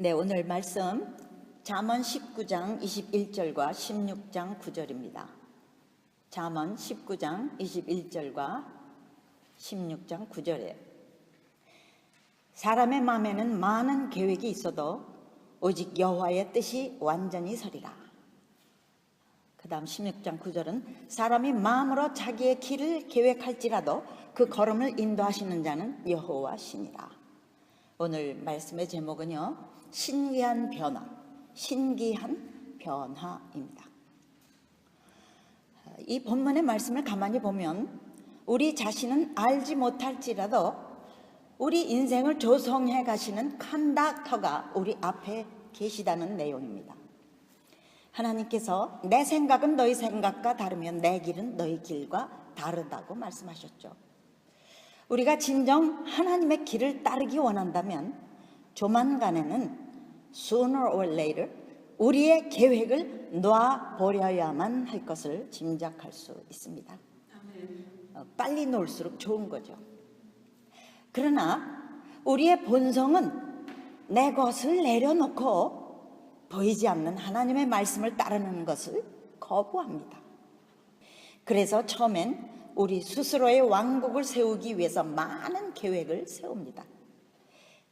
네, 오늘 말씀 잠언 19장 21절과 16장 9절입니다. 잠언 19장 21절과 16장 9절에 사람의 마음에는 많은 계획이 있어도 오직 여호와의 뜻이 완전히 서리라. 그 다음 16장 9절은 사람이 마음으로 자기의 길을 계획할지라도 그 걸음을 인도하시는 자는 여호와시니라. 오늘 말씀의 제목은요, 신기한 변화, 신기한 변화입니다. 이 본문의 말씀을 가만히 보면 우리 자신은 알지 못할지라도 우리 인생을 조성해 가시는 컨덕터가 우리 앞에 계시다는 내용입니다. 하나님께서 내 생각은 너희 생각과 다르면 내 길은 너희 길과 다르다고 말씀하셨죠. 우리가 진정 하나님의 길을 따르기 원한다면 조만간에는 sooner or later 우리의 계획을 놔버려야만 할 것을 짐작할 수 있습니다. 빨리 놓을수록 좋은 거죠. 그러나 우리의 본성은 내 것을 내려놓고 보이지 않는 하나님의 말씀을 따르는 것을 거부합니다. 그래서 처음엔 우리 스스로의 왕국을 세우기 위해서 많은 계획을 세웁니다.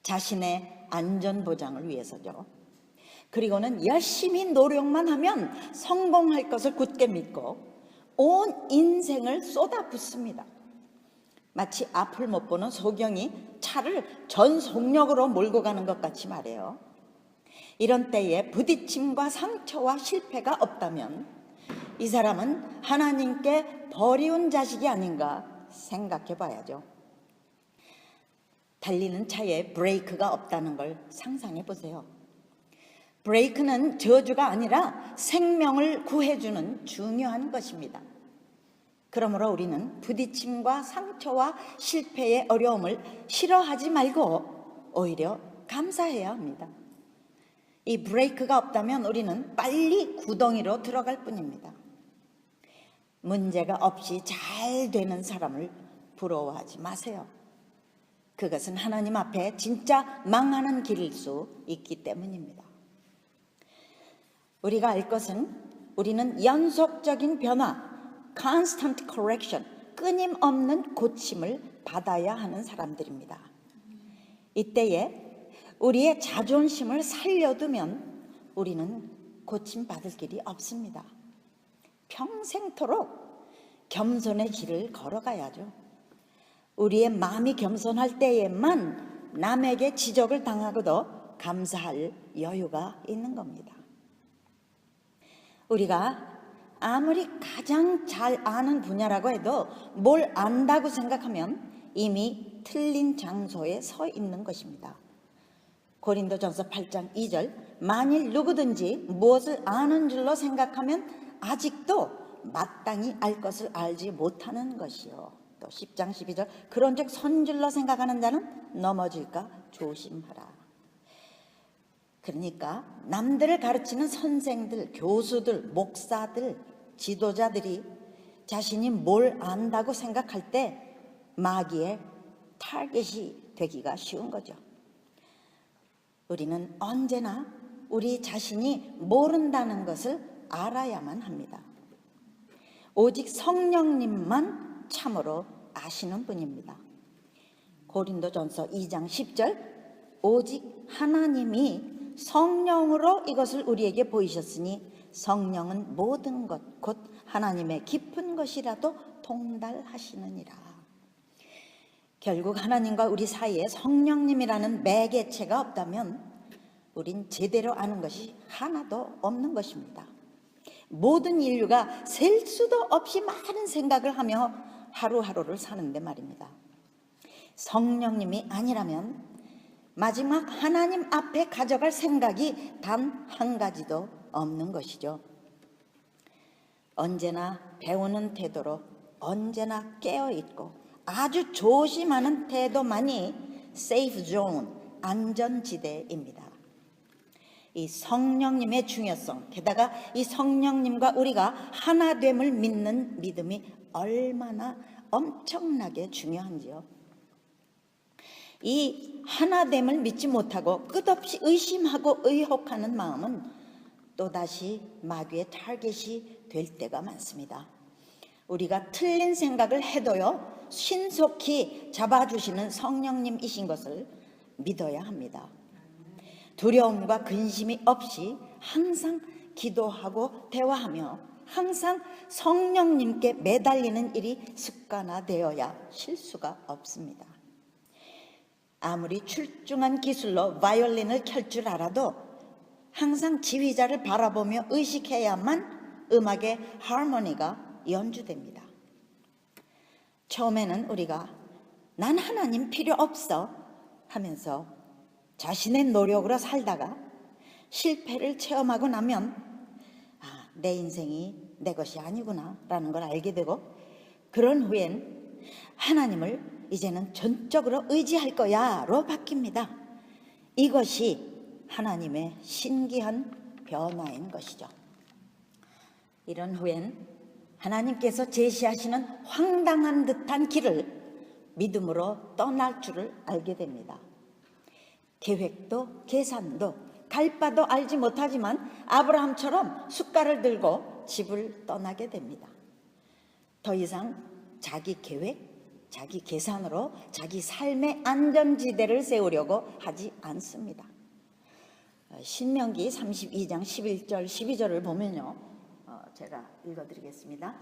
자신의 안전보장을 위해서죠. 그리고는 열심히 노력만 하면 성공할 것을 굳게 믿고 온 인생을 쏟아붓습니다. 마치 앞을 못 보는 소경이 차를 전 속력으로 몰고 가는 것 같이 말해요. 이런 때에 부딪힘과 상처와 실패가 없다면 이 사람은 하나님께 버리운 자식이 아닌가 생각해 봐야죠. 달리는 차에 브레이크가 없다는 걸 상상해 보세요. 브레이크는 저주가 아니라 생명을 구해주는 중요한 것입니다. 그러므로 우리는 부딪힘과 상처와 실패의 어려움을 싫어하지 말고 오히려 감사해야 합니다. 이 브레이크가 없다면 우리는 빨리 구덩이로 들어갈 뿐입니다. 문제가 없이 잘 되는 사람을 부러워하지 마세요. 그것은 하나님 앞에 진짜 망하는 길일 수 있기 때문입니다. 우리가 알 것은 우리는 연속적인 변화, constant correction, 끊임없는 고침을 받아야 하는 사람들입니다. 이때에 우리의 자존심을 살려두면 우리는 고침받을 길이 없습니다. 평생토록 겸손의 길을 걸어가야죠. 우리의 마음이 겸손할 때에만 남에게 지적을 당하고도 감사할 여유가 있는 겁니다. 우리가 아무리 가장 잘 아는 분야라고 해도 뭘 안다고 생각하면 이미 틀린 장소에 서 있는 것입니다. 고린도전서 8장 2절, 만일 누구든지 무엇을 아는 줄로 생각하면 아직도 마땅히 알 것을 알지 못하는 것이요. 또 10장 12절, 그런즉 선줄로 생각하는 자는 넘어질까 조심하라. 그러니까 남들을 가르치는 선생들, 교수들, 목사들, 지도자들이 자신이 뭘 안다고 생각할 때 마귀의 타겟이 되기가 쉬운 거죠. 우리는 언제나 우리 자신이 모른다는 것을 알아야만 합니다. 오직 성령님만 참으로 아시는 분입니다. 고린도전서 2장 10절, 오직 하나님이 성령으로 이것을 우리에게 보이셨으니 성령은 모든 것 곧 하나님의 깊은 것이라도 통달하시느니라. 결국 하나님과 우리 사이에 성령님이라는 매개체가 없다면 우린 제대로 아는 것이 하나도 없는 것입니다. 모든 인류가 셀 수도 없이 많은 생각을 하며 하루하루를 사는데 말입니다. 성령님이 아니라면 마지막 하나님 앞에 가져갈 생각이 단 한 가지도 없는 것이죠. 언제나 배우는 태도로 언제나 깨어있고 아주 조심하는 태도만이 세이프 존, 안전지대입니다. 이 성령님의 중요성, 게다가 이 성령님과 우리가 하나됨을 믿는 믿음이 얼마나 엄청나게 중요한지요. 이 하나됨을 믿지 못하고 끝없이 의심하고 의혹하는 마음은 또다시 마귀의 타겟이 될 때가 많습니다. 우리가 틀린 생각을 해도요, 신속히 잡아주시는 성령님이신 것을 믿어야 합니다. 두려움과 근심이 없이 항상 기도하고 대화하며 항상 성령님께 매달리는 일이 습관화되어야 실수가 없습니다. 아무리 출중한 기술로 바이올린을 켤 줄 알아도 항상 지휘자를 바라보며 의식해야만 음악의 하모니가 연주됩니다. 처음에는 우리가 난 하나님 필요 없어 하면서 자신의 노력으로 살다가 실패를 체험하고 나면 내 인생이 내 것이 아니구나 라는 걸 알게 되고, 그런 후엔 하나님을 이제는 전적으로 의지할 거야로 바뀝니다. 이것이 하나님의 신기한 변화인 것이죠. 이런 후엔 하나님께서 제시하시는 황당한 듯한 길을 믿음으로 떠날 줄을 알게 됩니다. 계획도 계산도 갈 바도 알지 못하지만 아브라함처럼 숟갈을 들고 집을 떠나게 됩니다. 더 이상 자기 계획, 자기 계산으로 자기 삶의 안전지대를 세우려고 하지 않습니다. 신명기 32장 11절 12절을 보면요, 제가 읽어드리겠습니다.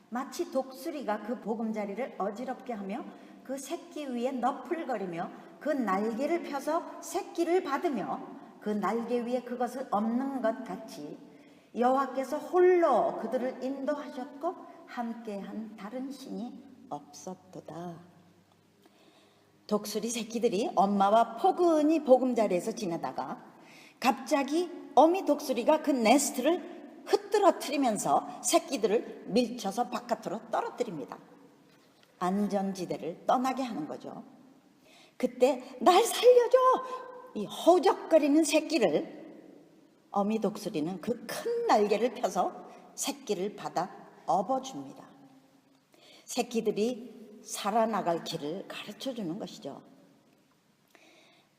마치 독수리가 그 보금자리를 어지럽게 하며 그 새끼 위에 너풀거리며 그 날개를 펴서 새끼를 받으며 그 날개 위에 그것을 엎는 것 같이 여호와께서 홀로 그들을 인도하셨고 함께한 다른 신이 없었도다. 독수리 새끼들이 엄마와 포근히 보금자리에서 지내다가 갑자기 어미 독수리가 그 네스트를 흐트러뜨리면서 새끼들을 밀쳐서 바깥으로 떨어뜨립니다. 안전지대를 떠나게 하는 거죠. 그때 날 살려줘! 이 허우적거리는 새끼를 어미 독수리는 그 큰 날개를 펴서 새끼를 받아 업어줍니다. 새끼들이 살아나갈 길을 가르쳐주는 것이죠.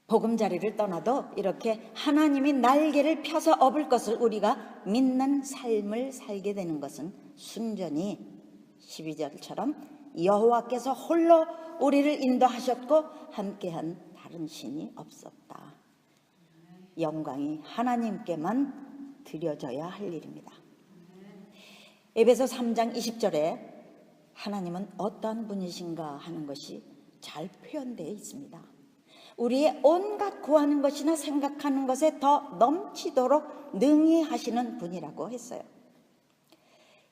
보금자리를 떠나도 이렇게 하나님이 날개를 펴서 업을 것을 우리가 믿는 삶을 살게 되는 것은 순전히 12절처럼 여호와께서 홀로 우리를 인도하셨고 함께한 다른 신이 없었다. 영광이 하나님께만 드려져야 할 일입니다. 에베소 3장 20절에 하나님은 어떠한 분이신가 하는 것이 잘 표현되어 있습니다. 우리의 온갖 구하는 것이나 생각하는 것에 더 넘치도록 능히 하시는 분이라고 했어요.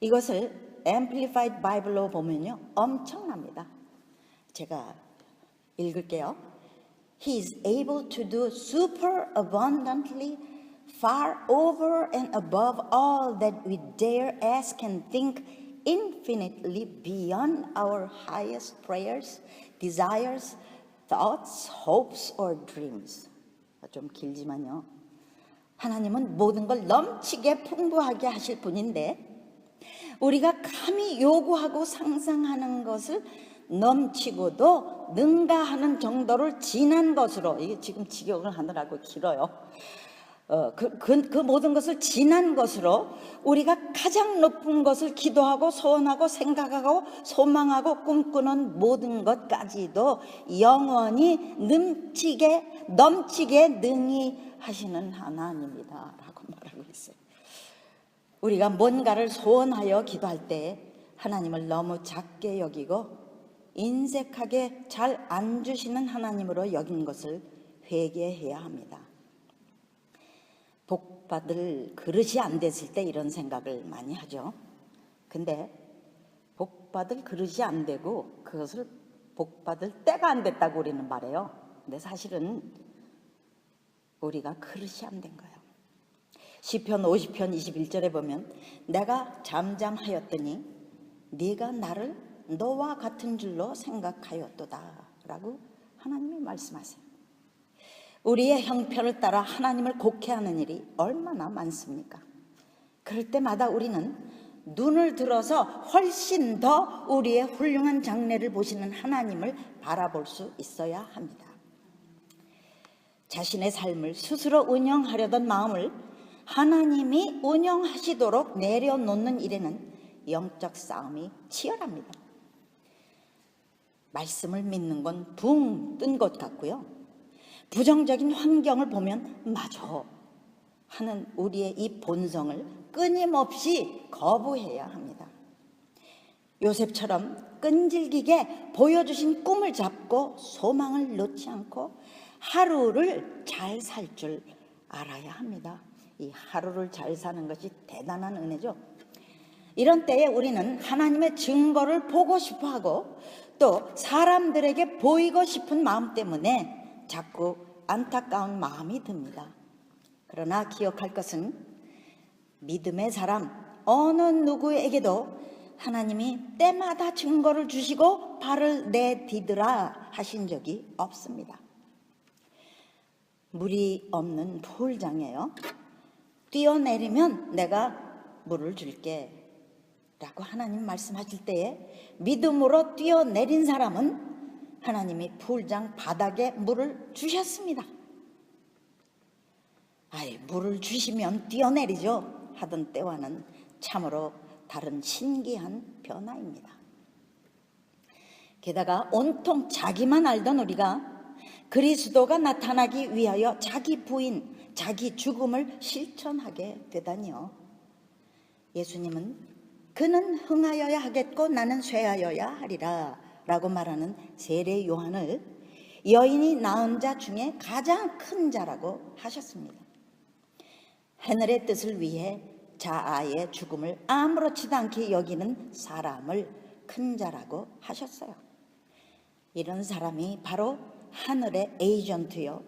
이것을 Amplified Bible로 보면요, 엄청납니다. 제가 읽을게요. He is able to do super abundantly, far over and above all that we dare ask and think, infinitely beyond our highest prayers, desires, thoughts, hopes or dreams. 좀 길지만요. 하나님은 모든 걸 넘치게 풍부하게 하실 분인데 우리가 감히 요구하고 상상하는 것을 넘치고도 능가하는 정도를 지난 것으로, 이게 지금 직역을 하느라고 길어요. 그 모든 것을 지난 것으로 우리가 가장 높은 것을 기도하고 소원하고 생각하고 소망하고 꿈꾸는 모든 것까지도 영원히 넘치게 능히 하시는 하나님이다 라고 말하고 있어요. 우리가 뭔가를 소원하여 기도할 때 하나님을 너무 작게 여기고 인색하게 잘 안 주시는 하나님으로 여긴 것을 회개해야 합니다. 복받을 그릇이 안 됐을 때 이런 생각을 많이 하죠. 근데 복받을 그릇이 안 되고 그것을 복받을 때가 안 됐다고 우리는 말해요. 근데 사실은 우리가 그릇이 안 된 거예요. 시편 50편 21절에 보면 내가 잠잠하였더니 네가 나를 너와 같은 줄로 생각하였도다 라고 하나님이 말씀하세요. 우리의 형편을 따라 하나님을 곡해하는 일이 얼마나 많습니까? 그럴 때마다 우리는 눈을 들어서 훨씬 더 우리의 훌륭한 장래를 보시는 하나님을 바라볼 수 있어야 합니다. 자신의 삶을 스스로 운영하려던 마음을 하나님이 운영하시도록 내려놓는 일에는 영적 싸움이 치열합니다. 말씀을 믿는 건 붕 뜬 것 같고요. 부정적인 환경을 보면 마저 하는 우리의 이 본성을 끊임없이 거부해야 합니다. 요셉처럼 끈질기게 보여주신 꿈을 잡고 소망을 놓지 않고 하루를 잘 살 줄 알아야 합니다. 이 하루를 잘 사는 것이 대단한 은혜죠. 이런 때에 우리는 하나님의 증거를 보고 싶어하고 또 사람들에게 보이고 싶은 마음 때문에 자꾸 안타까운 마음이 듭니다. 그러나 기억할 것은 믿음의 사람 어느 누구에게도 하나님이 때마다 증거를 주시고 발을 내디드라 하신 적이 없습니다. 물이 없는 풀장에요. 뛰어내리면 내가 물을 줄게 라고 하나님 말씀하실 때에 믿음으로 뛰어내린 사람은 하나님이 풀장 바닥에 물을 주셨습니다. 물을 주시면 뛰어내리죠 하던 때와는 참으로 다른 신기한 변화입니다. 게다가 온통 자기만 알던 우리가 그리스도가 나타나기 위하여 자기 부인, 자기 죽음을 실천하게 되다니요. 예수님은 그는 흥하여야 하겠고 나는 쇠하여야 하리라 라고 말하는 세례 요한을 여인이 낳은 자 중에 가장 큰 자라고 하셨습니다. 하늘의 뜻을 위해 자아의 죽음을 아무렇지도 않게 여기는 사람을 큰 자라고 하셨어요. 이런 사람이 바로 하늘의 에이전트요.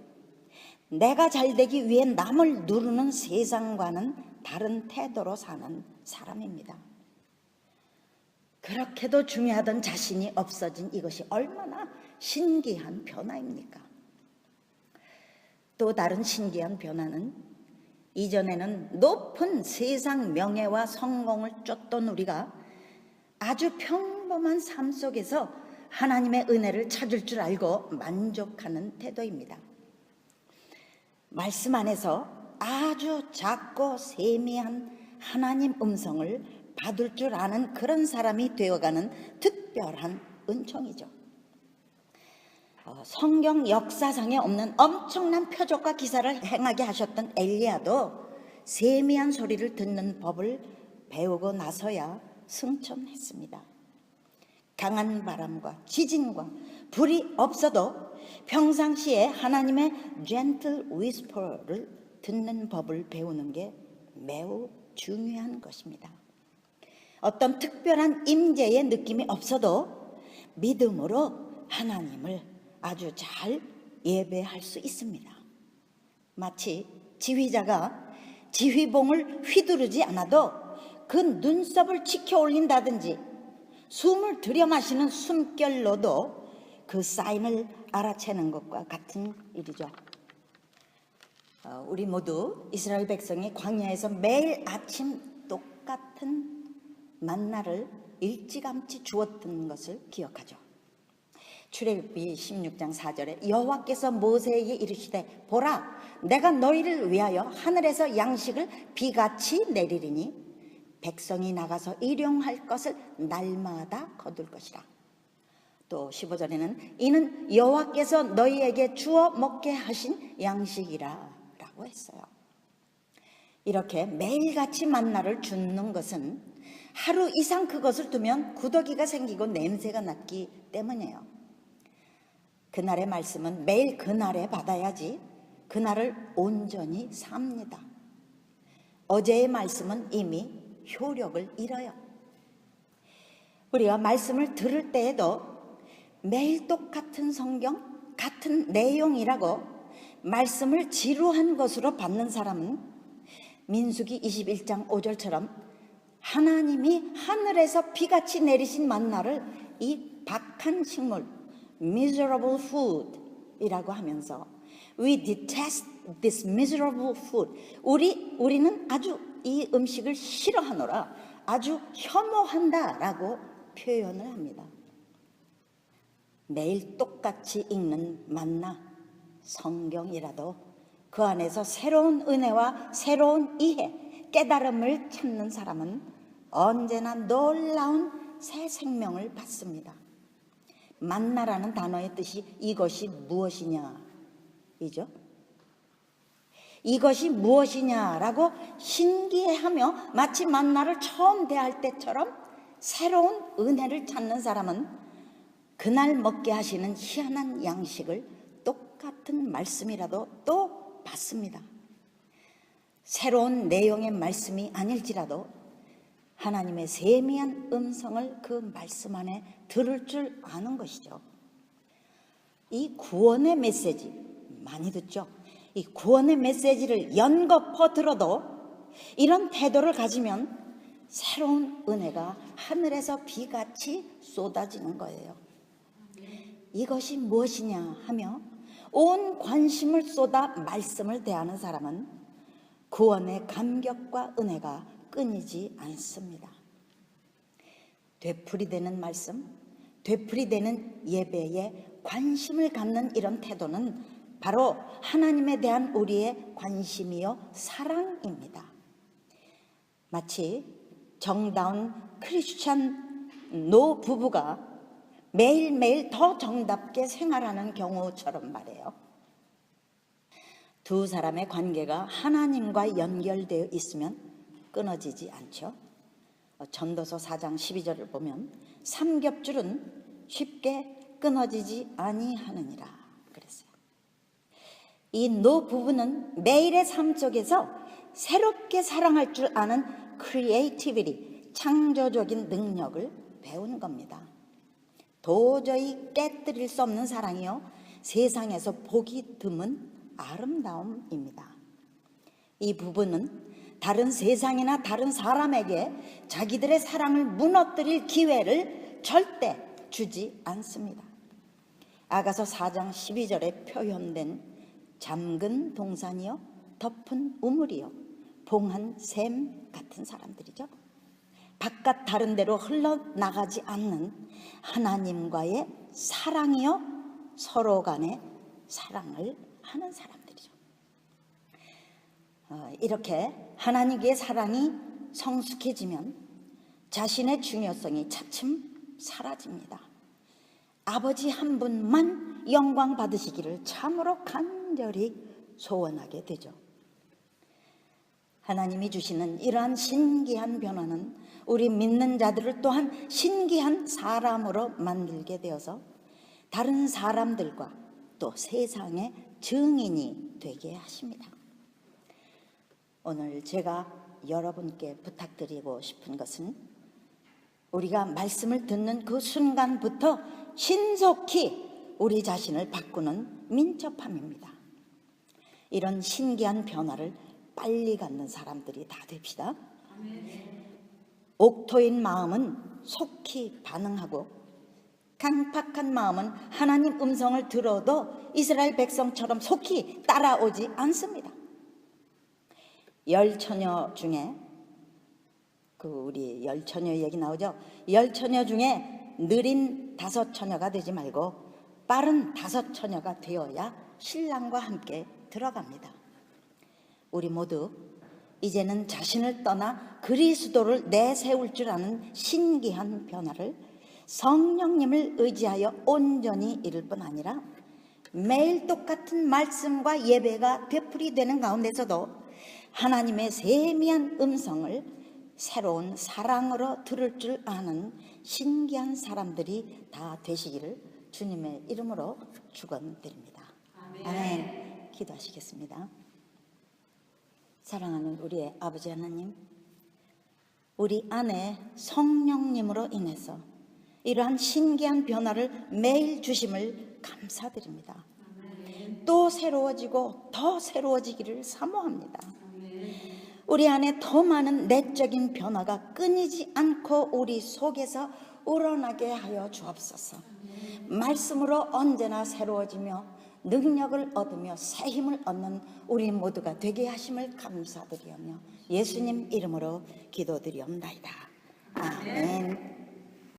내가 잘되기 위해 남을 누르는 세상과는 다른 태도로 사는 사람입니다. 그렇게도 중요하던 자신이 없어진 이것이 얼마나 신기한 변화입니까? 또 다른 신기한 변화는 이전에는 높은 세상 명예와 성공을 쫓던 우리가 아주 평범한 삶 속에서 하나님의 은혜를 찾을 줄 알고 만족하는 태도입니다. 말씀 안에서 아주 작고 세미한 하나님 음성을 받을 줄 아는 그런 사람이 되어가는 특별한 은총이죠. 성경 역사상에 없는 엄청난 표적과 기사를 행하게 하셨던 엘리야도 세미한 소리를 듣는 법을 배우고 나서야 승천했습니다. 강한 바람과 지진과 불이 없어도 평상시에 하나님의 gentle whisper를 듣는 법을 배우는 게 매우 중요한 것입니다. 어떤 특별한 임재의 느낌이 없어도 믿음으로 하나님을 아주 잘 예배할 수 있습니다. 마치 지휘자가 지휘봉을 휘두르지 않아도 그 눈썹을 치켜 올린다든지 숨을 들여 마시는 숨결로도 그 사인을 알아채는 것과 같은 일이죠. 우리 모두 이스라엘 백성이 광야에서 매일 아침 똑같은 만나를 일찌감치 주었던 것을 기억하죠. 출애굽기 16장 4절에 여호와께서 모세에게 이르시되 보라 내가 너희를 위하여 하늘에서 양식을 비같이 내리리니 백성이 나가서 일용할 것을 날마다 거둘 것이라. 또 15절에는 이는 여호와께서 너희에게 주어 먹게 하신 양식이라 라고 했어요. 이렇게 매일같이 만나를 주는 것은 하루 이상 그것을 두면 구더기가 생기고 냄새가 났기 때문이에요. 그날의 말씀은 매일 그날에 받아야지 그날을 온전히 삽니다. 어제의 말씀은 이미 효력을 잃어요. 우리가 말씀을 들을 때에도 매일 똑같은 성경, 같은 내용이라고 말씀을 지루한 것으로 받는 사람은 민수기 21장 5절처럼 하나님이 하늘에서 비같이 내리신 만나를 이 박한 식물 miserable food 이라고 하면서 we detest this miserable food 우리는 아주 이 음식을 싫어하노라 아주 혐오한다 라고 표현을 합니다. 매일 똑같이 읽는 만나 성경이라도 그 안에서 새로운 은혜와 새로운 이해, 깨달음을 찾는 사람은 언제나 놀라운 새 생명을 받습니다. 만나라는 단어의 뜻이 이것이 무엇이냐 이죠. 이것이 무엇이냐라고 신기해하며 마치 만나를 처음 대할 때처럼 새로운 은혜를 찾는 사람은 그날 먹게 하시는 희한한 양식을 똑같은 말씀이라도 또 받습니다. 새로운 내용의 말씀이 아닐지라도 하나님의 세미한 음성을 그 말씀 안에 들을 줄 아는 것이죠. 이 구원의 메시지 많이 듣죠. 이 구원의 메시지를 연거푸 들어도 이런 태도를 가지면 새로운 은혜가 하늘에서 비같이 쏟아지는 거예요. 이것이 무엇이냐 하며 온 관심을 쏟아 말씀을 대하는 사람은 구원의 감격과 은혜가 끊이지 않습니다. 되풀이되는 말씀, 되풀이되는 예배에 관심을 갖는 이런 태도는 바로 하나님에 대한 우리의 관심이요 사랑입니다. 마치 정다운 크리스찬 노 부부가 매일매일 더 정답게 생활하는 경우처럼 말이에요. 두 사람의 관계가 하나님과 연결되어 있으면 끊어지지 않죠. 전도서 4장 12절을 보면 삼겹줄은 쉽게 끊어지지 아니하느니라 그랬어요. 이 노 부부는 매일의 삶 속에서 새롭게 사랑할 줄 아는 크리에이티비티, 창조적인 능력을 배운 겁니다. 도저히 깨뜨릴 수 없는 사랑이요 세상에서 보기 드문 아름다움입니다. 이 부부는 다른 세상이나 다른 사람에게 자기들의 사랑을 무너뜨릴 기회를 절대 주지 않습니다. 아가서 4장 12절에 표현된 잠근 동산이요 덮은 우물이요 봉한 샘 같은 사람들이죠. 바깥 다른 데로 흘러나가지 않는 하나님과의 사랑이요 서로 간의 사랑을 하는 사람들이죠. 이렇게 하나님의 사랑이 성숙해지면 자신의 중요성이 차츰 사라집니다. 아버지 한 분만 영광 받으시기를 참으로 간절히 소원하게 되죠. 하나님이 주시는 이러한 신기한 변화는 우리 믿는 자들을 또한 신기한 사람으로 만들게 되어서 다른 사람들과 또 세상의 증인이 되게 하십니다. 오늘 제가 여러분께 부탁드리고 싶은 것은 우리가 말씀을 듣는 그 순간부터 신속히 우리 자신을 바꾸는 민첩함입니다. 이런 신기한 변화를 빨리 갖는 사람들이 다 됩시다. 옥토인 마음은 속히 반응하고 강팍한 마음은 하나님 음성을 들어도 이스라엘 백성처럼 속히 따라오지 않습니다. 열 처녀 중에 우리 열 처녀 얘기 나오죠. 열 처녀 중에 느린 5 처녀가 되지 말고 빠른 5 처녀가 되어야 신랑과 함께 들어갑니다. 우리 모두 이제는 자신을 떠나 그리스도를 내세울 줄 아는 신기한 변화를 성령님을 의지하여 온전히 이룰 뿐 아니라 매일 똑같은 말씀과 예배가 되풀이되는 가운데서도 하나님의 세미한 음성을 새로운 사랑으로 들을 줄 아는 신기한 사람들이 다 되시기를 주님의 이름으로 축원드립니다. 아멘. 기도하시겠습니다. 사랑하는 우리의 아버지 하나님, 우리 안에 성령님으로 인해서 이러한 신기한 변화를 매일 주심을 감사드립니다. 또 새로워지고 더 새로워지기를 사모합니다. 우리 안에 더 많은 내적인 변화가 끊이지 않고 우리 속에서 우러나게 하여 주옵소서. 말씀으로 언제나 새로워지며 능력을 얻으며 새 힘을 얻는 우리 모두가 되게 하심을 감사드리오며 예수님 이름으로 기도드리옵나이다. 아멘.